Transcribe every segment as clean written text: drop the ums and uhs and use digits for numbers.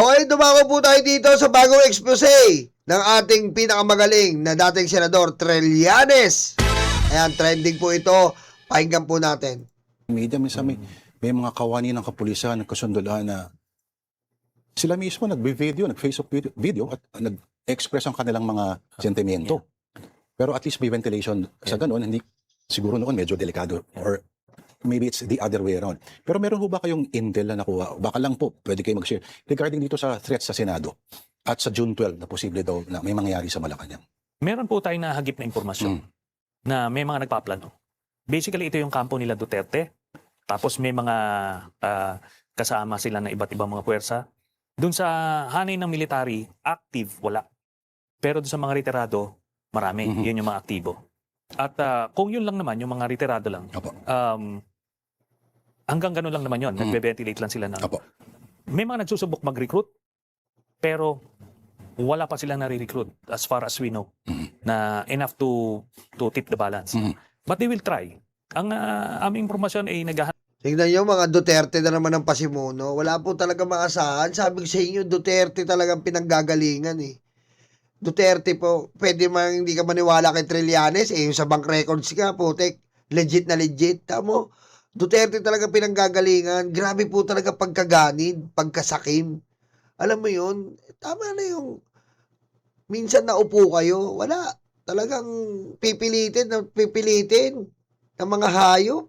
Okay, dumako po tayo dito sa bagong expose ng ating pinakamagaling na dating senador, Trillanes. Ayan, trending po ito. Pakinggan po natin. Media, minsan may mga kawani ng kapulisan, nagkasundulan na sila mismo nag-video, nag-Facebook video at nag-express ang kanilang mga sentimento. Pero at least may ventilation sa ganun, hindi siguro noon medyo delikado or maybe it's the other way around. Pero meron ho ba kayong intel na nakuha? Baka lang po, pwede kayo mag-share regarding dito sa threats sa Senado at sa June 12 na posible daw na may mangyari sa Malacanang. Meron po tayong nahagip na impormasyon na may mga nagpaplano. Basically, ito yung kampo nila Duterte. Tapos may mga kasama sila na iba't ibang mga puwersa. Doon sa hanay ng military, active, wala. Pero doon sa mga retirado, marami. Yun yung mga aktibo. At kung yun lang naman, yung mga retirado lang, hanggang ganun lang naman yun. Nagbe-ventilate lang sila na. May mga nagsusubok mag-recruit, pero wala pa silang nare-recruit as far as we know na enough to tip the balance. But they will try. Ang aming impormasyon ay naghahanap. Tingnan nyo, mga Duterte na naman ang pasimuno. Wala po talaga maasahan. Sabi ko sa inyo, Duterte talagang pinanggagalingan eh. Duterte po, pwede man hindi ka maniwala kay Trillanes, yung sa bank records ka, putek, legit na legit. Tamo, Duterte talaga pinanggagalingan. Grabe po talaga pagkaganid, pagkasakim. Alam mo yun, tama na yung minsan naupo kayo, wala. Talagang pipilitin ng mga hayop.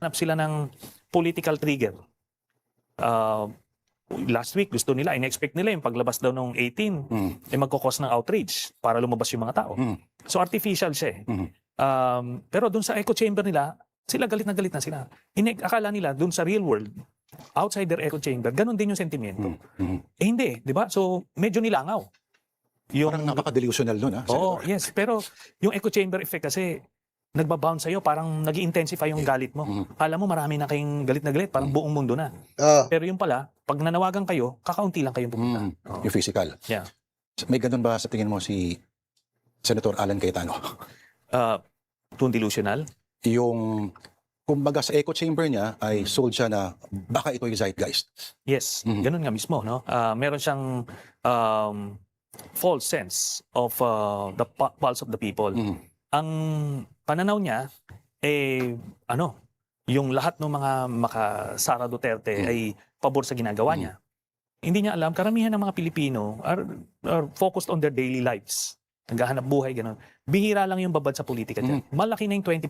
Sila ng political trigger. Last week, gusto nila, in-expect nila yung paglabas daw ng 18, ay magkakos ng outrage para lumabas yung mga tao. So artificial siya eh. Pero dun sa echo chamber nila, sila galit na sila. Akala nila dun sa real world, outside their echo chamber, ganun din yung sentimento. Eh hindi, di ba? So medyo nilangaw. Parang napaka-delusional nun, ha? Oo, yes. Pero yung echo chamber effect kasi, nagbabounce sa'yo, parang nag-i-intensify yung galit mo. Kala mo marami na kayong galit na galit, parang buong mundo na. Pero yung pala, pag nanawagan kayo, kakaunti lang kayong pupunta. Yung physical. Yeah. May ganun ba sa tingin mo si Senator Alan Cayetano? Too delusional? Yung, kumbaga sa echo chamber niya, ay sold siya na baka ito yung zeitgeist. Yes, ganun nga mismo. No? Meron siyang false sense of the pulse of the people. Ang pananaw niya, yung lahat ng mga Sara Duterte ay pabor sa ginagawa niya. Hindi niya alam, karamihan ng mga Pilipino are focused on their daily lives. Naghahanap buhay, gano'n. Bihira lang yung babad sa politika dyan. Malaki na yung 20%.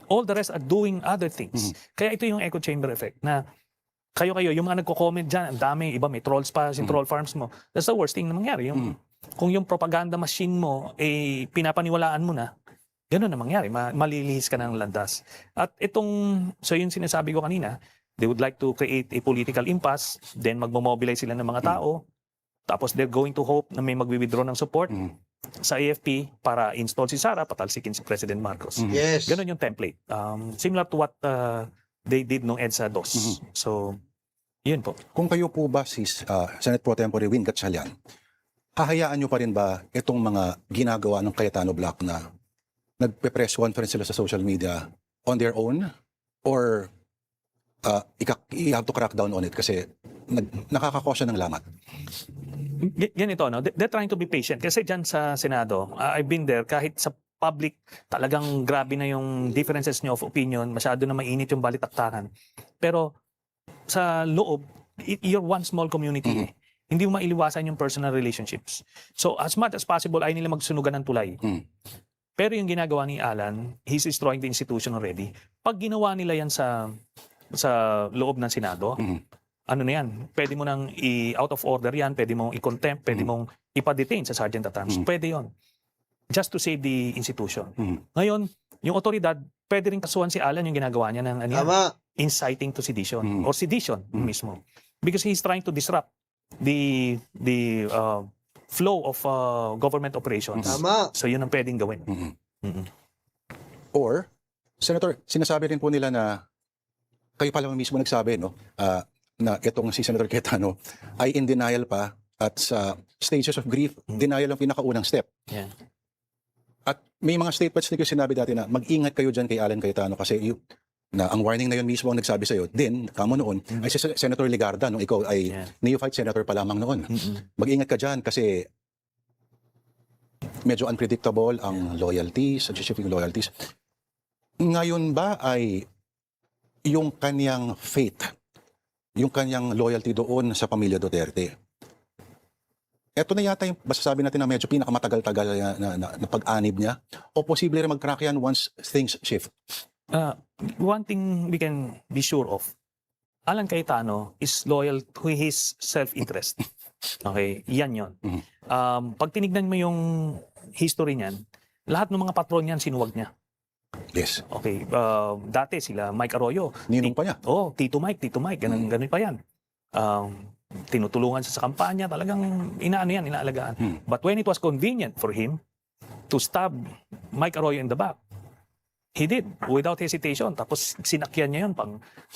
All the rest are doing other things. Kaya ito yung echo chamber effect na kayo, yung mga nagko-comment dyan, ang dami, iba may trolls pa, yung troll farms mo. That's the worst thing na mangyari. Kung yung propaganda machine mo, pinapaniwalaan mo na, gano'n na mangyari, malilihis ka ng landas. At so yung sinasabi ko kanina, they would like to create a political impasse, then magmomobilize sila ng mga tao, tapos they're going to hope na may magwi-withdraw ng support sa AFP para install si Sara, patalsikin si President Marcos. Yes. Gano'n yung template. Similar to what they did nung EDSA DOS. So, yun po. Kung kayo po ba si Senate Pro Tempore Win Gatchalian, hahayaan nyo pa rin ba itong mga ginagawa ng Cayetano Block na nagpe-press conference sila sa social media on their own? Or you have to crack down on it kasi nakakakosya ng lamat? Ganito, no? They're trying to be patient. Kasi dyan sa Senado, I've been there, kahit sa public, talagang grabe na yung differences nyo of opinion, masyado na mainit yung balitaktakan. Pero sa loob, you're one small community. Hindi mo mailiwasan yung personal relationships. So as much as possible, ay nila magsunugan ng tulay. Pero yung ginagawa ni Alan, he's destroying the institution already. Pag ginawa nila yan sa loob ng Senado, ano na yan, pwede mo nang out of order yan, pwede mong i-contempt, pwede mong ipa-detain sa Sergeant at Arms. Pwede yon. Just to save the institution. Ngayon, yung otoridad, pwede rin kasuhan si Alan yung ginagawa niya ng inciting to sedition or sedition mismo. Because he's trying to disrupt the flow of government operations. So yun ang pwedeng gawin. Or, Senator, sinasabi rin po nila na kayo pa lang mismo nagsabi, no? Na itong si Senator Cayetano ay in denial pa at sa stages of grief, denial ang pinakaunang step. Yeah. At may mga statements na kayo sinabi dati na mag-ingat kayo dyan kay Alan Cayetano kasi na ang warning na yun mismo ang nagsabi sa'yo, then, kamo noon, ay si Senator Ligarda, nung ikaw ay Yeah. neophyte senator pa lamang noon. Mag-ingat ka dyan kasi medyo unpredictable ang loyalties, ang shifting loyalties. Ngayon ba ay yung kanyang faith, yung kanyang loyalty doon sa pamilya Duterte, eto na yata yung masasabi natin na medyo pinakamatagal-tagal na pag-anib niya, o posible rin mag-crack yan once things shift? One thing we can be sure of, Alan Cayetano is loyal to his self-interest. Okay, yan yon. Pag tinignan mo yung history niyan, lahat ng mga patron niyan sinuwag niya. Yes. Okay, dati sila Mike Arroyo. Ninong pa niya. Tito Mike, ganun pa yan. Tinutulungan siya sa kampanya, talagang inaalagaan. But when it was convenient for him to stab Mike Arroyo in the back, he did, without hesitation. Tapos sinakyan niya yun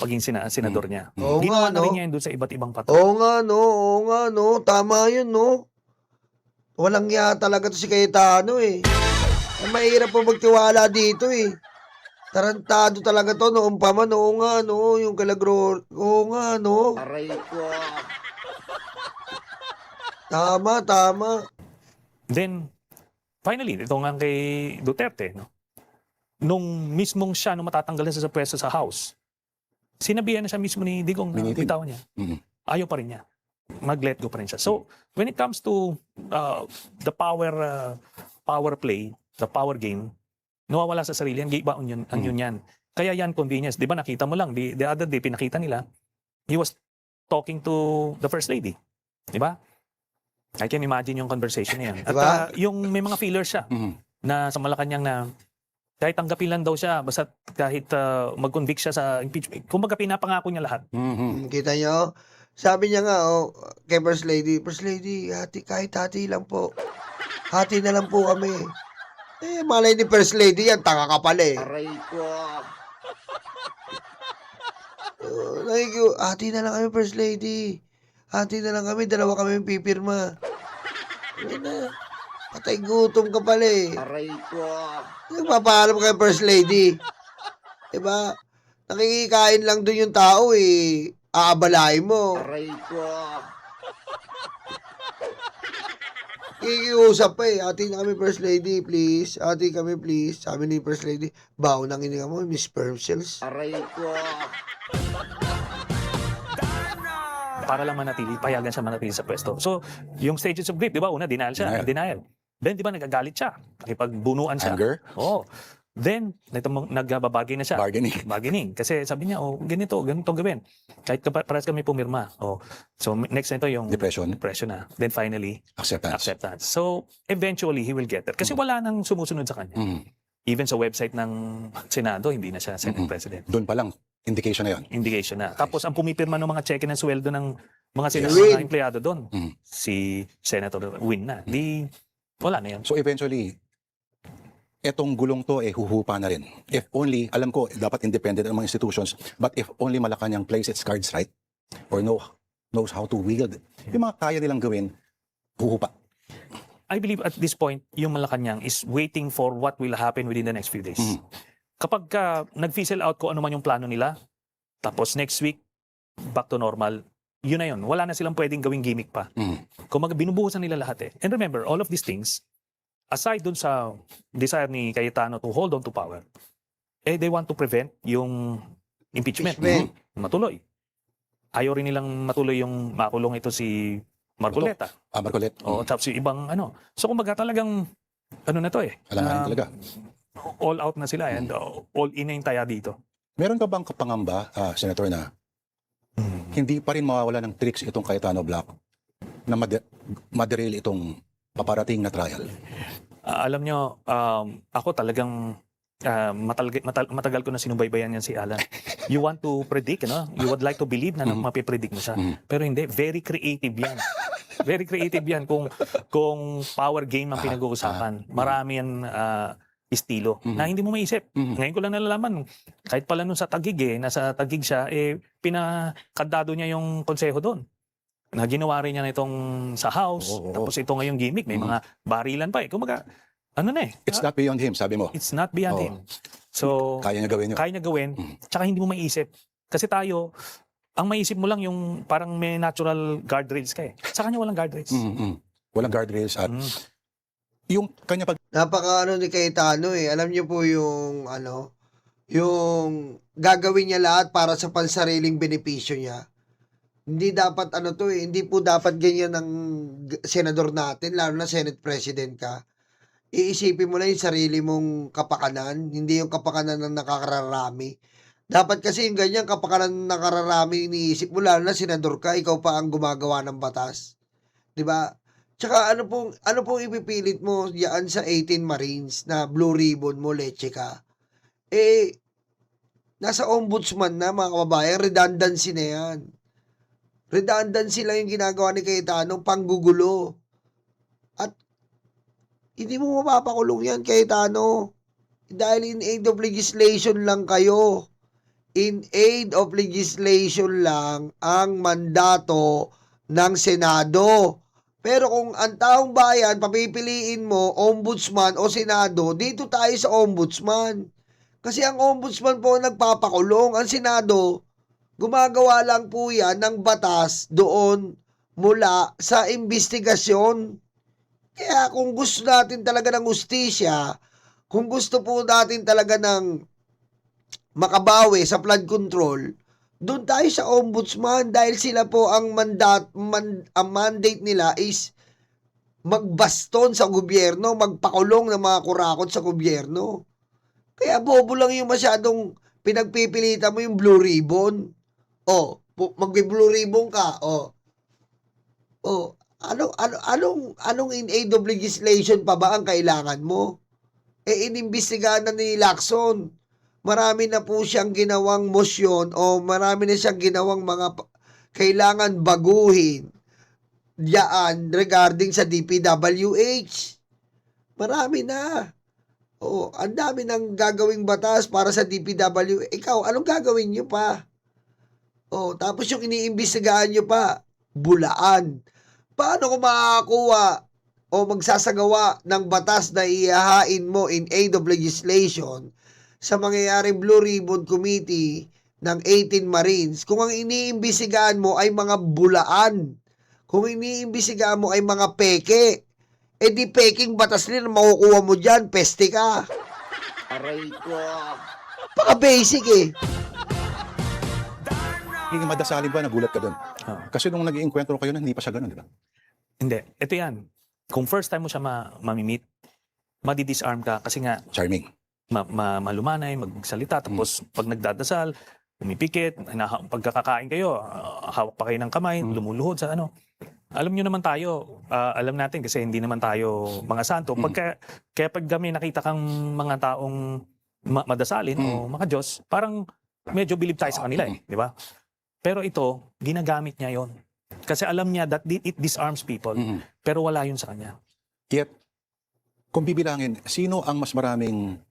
paging senador niya. Oo Ginawa nga, na rin no? niya yun doon sa iba't ibang patron. Oo nga, no. Tama yun, no. Walang ya talaga to si Cayetano eh. Mahirap po magtiwala dito eh. Tarantado talaga to noong pa man. Oo nga, no. Yung kalagro. Oo nga, no. Aray ko. Tama. Then, finally, ito nga kay Duterte, no? Nung mismong siya, nung matatanggalan siya sa pwesto sa House, sinabihan na siya mismo ni Digong na Binitin. bitawan niya. Ayaw pa rin niya. Mag-let go pa rin siya. So, when it comes to the power play, the power game, nawawala sa sarili yan, gibaon yun, ang yun yan. Kaya yan convenience. Di ba nakita mo lang, the other day, pinakita nila, he was talking to the First Lady. Di ba? I can imagine yung conversation na yan. At Diba? yung may mga feelers siya na sa Malacanang na kahit tanggapin lang daw siya, basta kahit mag-convict siya sa impeachment. Kumbaga pinapangako niya lahat. Kita nyo? Sabi niya nga, kay First Lady, kahit hati lang po. Hati na lang po kami. Malay ni First Lady yan, tanga ka pala eh. Aray ko. Hati na lang kami, First Lady. Hati na lang kami, dalawa kami pipirma. Patay gutom ka pala eh. Aray ko. Nagpapaalam kay First Lady. Diba? Nakikikain lang dun yung tao eh. Aabalain mo. Aray ko. Ikiusap pa eh. Ate na kami First Lady, please. Ate kami, please. Sabi ni First Lady, baon ang hininga mo, Miss Sperm Cells. Aray ko. Para lang manatili, payagan siya manatili sa pwesto. So, yung stages of grief, di ba? Una, denial siya. Denial. Then, di ba, nagagalit siya. Nakipagbunuan siya. Anger? Oo. Then, nagbabagay na siya. Bargaining. Kasi sabi niya, ganito gawin. Kahit parehas kami pumirma. So, next na ito yung Depression. na. Then, finally, Acceptance. So, eventually, he will get there. Kasi wala nang sumusunod sa kanya. Even sa website ng Senado, hindi na siya Senate President. Doon pa lang, indication na yun. Indication na. Tapos, ang pumipirma ng mga cheque ng sweldo ng mga Win. empleyado doon, si Senator Win na. Wala na yan. So eventually, etong gulong to huhupa na rin. If only, alam ko, dapat independent ang mga institutions, but if only Malacanang plays its cards right, or knows how to wield, yung mga kaya nilang gawin, huhupa. I believe at this point, yung Malacanang is waiting for what will happen within the next few days. Kapag nag-fizzle out ko ano man yung plano nila, tapos next week, back to normal, yun na yun. Wala na silang pwedeng gawing gimmick pa. Kung binubuhusan nila lahat eh. And remember, all of these things, aside dun sa desire ni Cayetano to hold on to power, they want to prevent yung impeachment. Matuloy. Ayaw rin nilang matuloy yung makulong ito si Marcoleta. Marcoleta. Tapos yung ibang So kumbaga talagang, na to eh. Alanganin talaga. All out na sila and all in na yung taya dito. Meron ka bang kapangamba, Senator, na hindi pa rin mawawala ng tricks itong Cayetano Black na maderail itong paparating na trial? Alam nyo, ako talagang matagal ko na sinubaybayan yan si Alan. You want to predict, You would like to believe na mapipredict mo siya. Pero hindi, very creative yan. Very creative yan kung power game ang pinag-uusapan. Marami yan estilo na hindi mo maisip. Ngayon ko lang nalalaman, kahit pala nung sa Taguig nasa Taguig siya, pinakadado niya yung konseho doon. Na ginawa rin niya na itong sa house, tapos ito ngayong gimmick, may mga barilan pa Kumaga, ano na eh. It's not beyond him, sabi mo. It's not beyond Oo. him. So, Kaya niya gawin yun. kaya niya gawin, tsaka hindi mo maiisip. Kasi tayo, ang maisip mo lang yung parang may natural guardrails ka eh. Sa kanya walang guardrails. Walang guardrails at yung kanya Napaka ni Cayetano eh. Alam niyo po yung yung gagawin niya lahat para sa pansariling benepisyo niya. Hindi dapat hindi po dapat ganyan ng senador natin, lalo na Senate President ka. Iisipin mo lang yung sarili mong kapakanan, hindi yung kapakanan ng nakakararami. Dapat kasi yung ganyan kapakanan ng nakararami iniisip mo, lalo na senador ka, ikaw pa ang gumagawa ng batas. 'Di ba? Tsaka ano pong ipipilit mo diyan sa 18 Marines na blue ribbon mo, leche ka? Eh, nasa ombudsman na mga kababayan, redundancy na yan. Redundancy lang yung ginagawa ni Cayetano, panggugulo. At hindi mo mapapakulong yan, Cayetano. Dahil in aid of legislation lang kayo. In aid of legislation lang ang mandato ng Senado. Pero kung ang taong bayan, papipiliin mo, ombudsman o Senado, dito tayo sa ombudsman. Kasi ang ombudsman po nagpapakulong. Ang Senado, gumagawa lang po yan ng batas doon mula sa investigasyon. Kaya kung gusto natin talaga ng hustisya, kung gusto po natin talaga ng makabawi sa flood control, doon tayo sa ombudsman dahil sila po ang mandate nila is magbaston sa gobyerno, magpakulong ng mga kurakot sa gobyerno. Kaya bobo lang yung masyadong pinagpipilitan mo yung blue ribbon. Magbi-blue ribbon ka. Anong in aid of legislation pa ba ang kailangan mo? Inimbestigahan na ni Lacson. Marami na po siyang ginawang motion o marami na siyang ginawang mga kailangan baguhin diyan regarding sa DPWH. Marami na. Ang dami ng gagawing batas para sa DPWH. Ikaw, anong gagawin nyo pa? Tapos yung iniimbestigahan nyo pa, bulaan. Paano ko makakuha o magsasagawa ng batas na ihahain mo in aid of legislation sa mangyayaring Blue Ribbon Committee ng 18 Marines kung ang iniimbestigahan mo ay mga bulaan? Kung iniimbestigahan mo ay mga peke, di peking batas nila makukuha mo dyan, peste ka. Aray ko. Paka-basic eh. Hindi madasalin ba, nagulat ka doon? Kasi nung nag-iinkwentro kayo na, hindi pa siya ganun, di ba? Hindi. Ito yan. Kung first time mo siya mamimit, madi-disarm ka kasi nga Charming. malumanay, magsalita, tapos pag nagdadasal, umipikit, pagkakakain kayo, hawak pa kayo ng kamay, lumuluhod sa ano. Alam nyo naman tayo, alam natin kasi hindi naman tayo mga santo. Kaya pag kami nakita kang mga taong madasalin o mga Diyos, parang medyo believe tayo sa kanila di ba? Pero ito, ginagamit niya yon. Kasi alam niya that it disarms people, pero wala yun sa kanya. Yet, kung bibilangin, sino ang mas maraming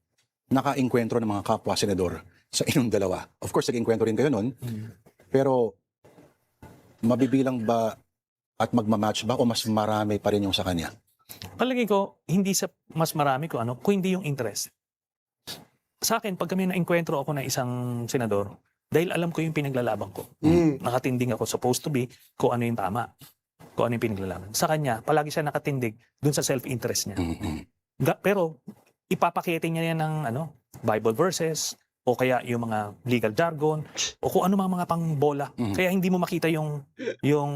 naka-inkwentro ng mga kapwa senador sa inyong dalawa? Of course, nag-inkwentro rin kayo nun, pero mabibilang ba at magmamatch ba o mas marami pa rin yung sa kanya? Palagi ko, hindi sa mas marami kung hindi yung interest. Sa akin, pag kami na-enkwentro ako na isang senador, dahil alam ko yung pinaglalaban ko. Nakatinding ako, supposed to be, kung ano yung tama. Kung ano yung pinaglalaban. Sa kanya, palagi siya nakatindig dun sa self-interest niya. Pero, ipapakita niya yan ng Bible verses, o kaya yung mga legal jargon, o kung ano mga pangbola. Kaya hindi mo makita yung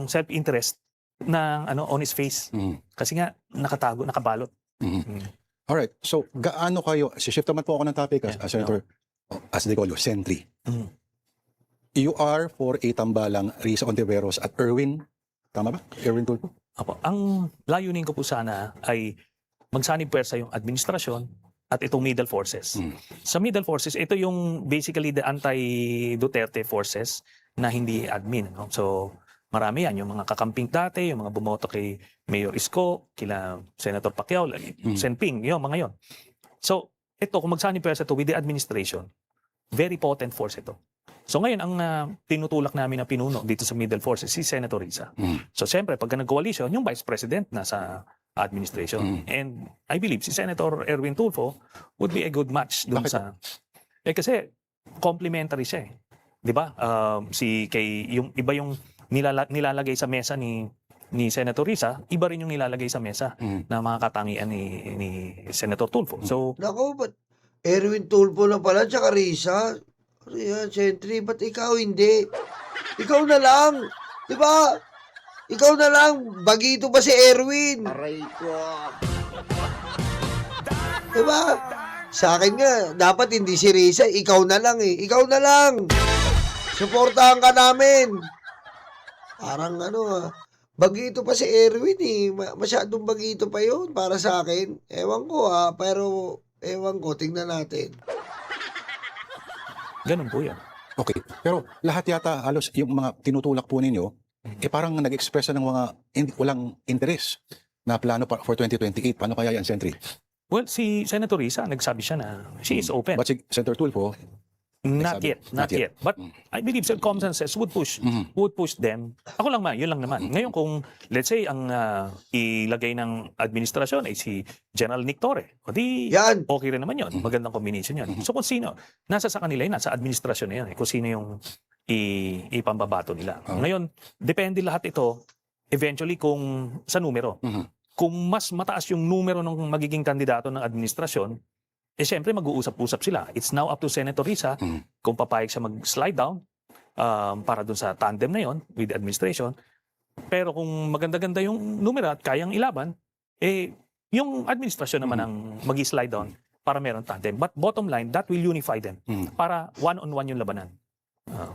self-interest ng on his face. Kasi nga, nakatago, nakabalot. Alright, so gaano kayo, shift naman po ako ng topic, Senator, as they call you, Sentry. You are for a tambalang Risa Ontiveros at Erwin, tama ba? Erwin Tulfo? Apo, ang layunin ko po sana ay magsanib puwersa yung administrasyon at itong middle forces. Sa middle forces, ito yung basically the anti-Duterte forces na hindi admin. So, marami yan. Yung mga kakamping dati, yung mga bumoto kay Mayor Isko, kila Senator Pacquiao, Sen Ping, yung mga yon. So, ito, kung magsanib puwersa ito with the administration, very potent force ito. So ngayon, ang tinutulak namin na pinuno dito sa middle forces si Senator Risa. So siyempre, pagka nag-coalition, yung Vice President nasa administration. And I believe si Senator Erwin Tulfo would be a good match dun Bakit? sa... kasi complementary siya eh. 'Di ba? Yung iba yung nilalagay sa mesa ni Senator Risa, iba rin yung nilalagay sa mesa na mga katangian ni Senator Tulfo. So, Naku, ba't Erwin Tulfo na pala, tsaka Risa? Ano yan, Sentry, ba't ikaw hindi? Ikaw na lang, di ba? Ikaw na lang, bagito ba si Erwin? Aray ko. Di ba? Sa akin nga, dapat hindi si Risa, ikaw na lang eh. Ikaw na lang. Suportahan ka namin. Parang bagito pa si Erwin eh. Masyadong bagito pa yun para sa akin. Ewan ko pero ewan ko, tingnan natin. ganun po yan. Okay. Pero lahat yata, halos yung mga tinutulak po ninyo, parang nag-express ng mga walang interes na plano for 2028. Paano kaya yan, Sentry? Well, si Senator Risa, nagsabi siya na she is open. But si Senator Tulfo, Not yet. But I believe circumstances would push them. Ako lang yun lang naman. Ngayon kung let's say ang ilagay ng administrasyon ay si General Nick Torre, o di Yan. okay rin naman yun. Magandang combination yun. So kung sino, nasa sa kanila yun, nasa administrasyon na yun. Kung sino yung ipambabato nila. Ngayon, depende lahat ito eventually kung sa numero. Kung mas mataas yung numero ng magiging kandidato ng administrasyon, siyempre mag-uusap-usap sila. It's now up to Senator Risa kung papayag siya mag-slide down para dun sa tandem na yon with the administration. Pero kung maganda-ganda yung numero at kayang ilaban, yung administrasyon naman ang mag-slide down para meron tandem. But bottom line, that will unify them para one-on-one yung labanan.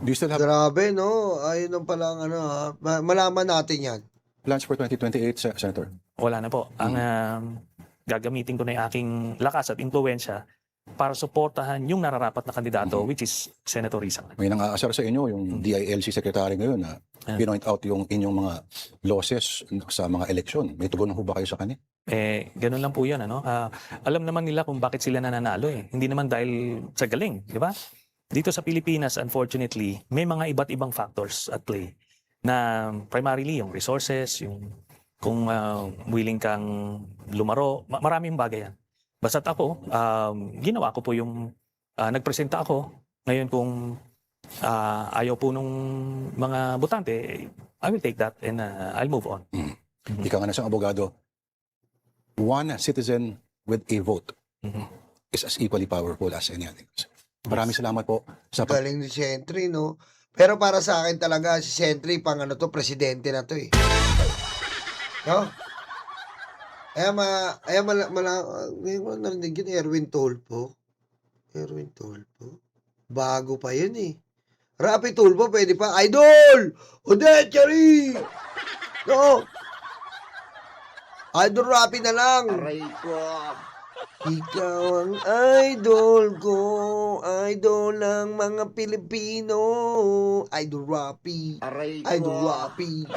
do you still have Grabe, no? Ayun ang palang malaman natin yan. plans for 2028, Senator? Wala na po. Ang gagamitin ko na yung aking lakas at impluwensya para suportahan yung nararapat na kandidato, which is Senator Risa. May nang-aasar sa inyo, yung DILG Secretary ngayon na pinoint out yung inyong mga losses sa mga eleksyon. May tugon ho ba kayo sa kanya? Ganun lang po yan. Alam naman nila kung bakit sila nananalo eh. Hindi naman dahil sa galing, di ba? Dito sa Pilipinas, unfortunately, may mga iba't ibang factors at play na primarily yung resources, yung kung willing kang lumaro, maraming bagay yan. Basta't ako, ginawa ko po yung, nagpresenta ako. Ngayon kung ayaw po nung mga botante, I will take that and I'll move on. Ika nga na siyang abogado, one citizen with a vote is as equally powerful as any other. Maraming salamat po sa Galing ni Sentry, no? Pero para sa akin talaga, si Sentry, presidente na to eh. No? Ngayon ko narinig yun, Erwin Tulfo. Bago pa yun eh. Rapi Tulfo, pwede pa. Idol! Odette, Chari! No? Idol Rapi na lang. Aray ko. Ikaw ang idol ko. Idol ng mga Pilipino. Idol Rapi. Idol Rapi.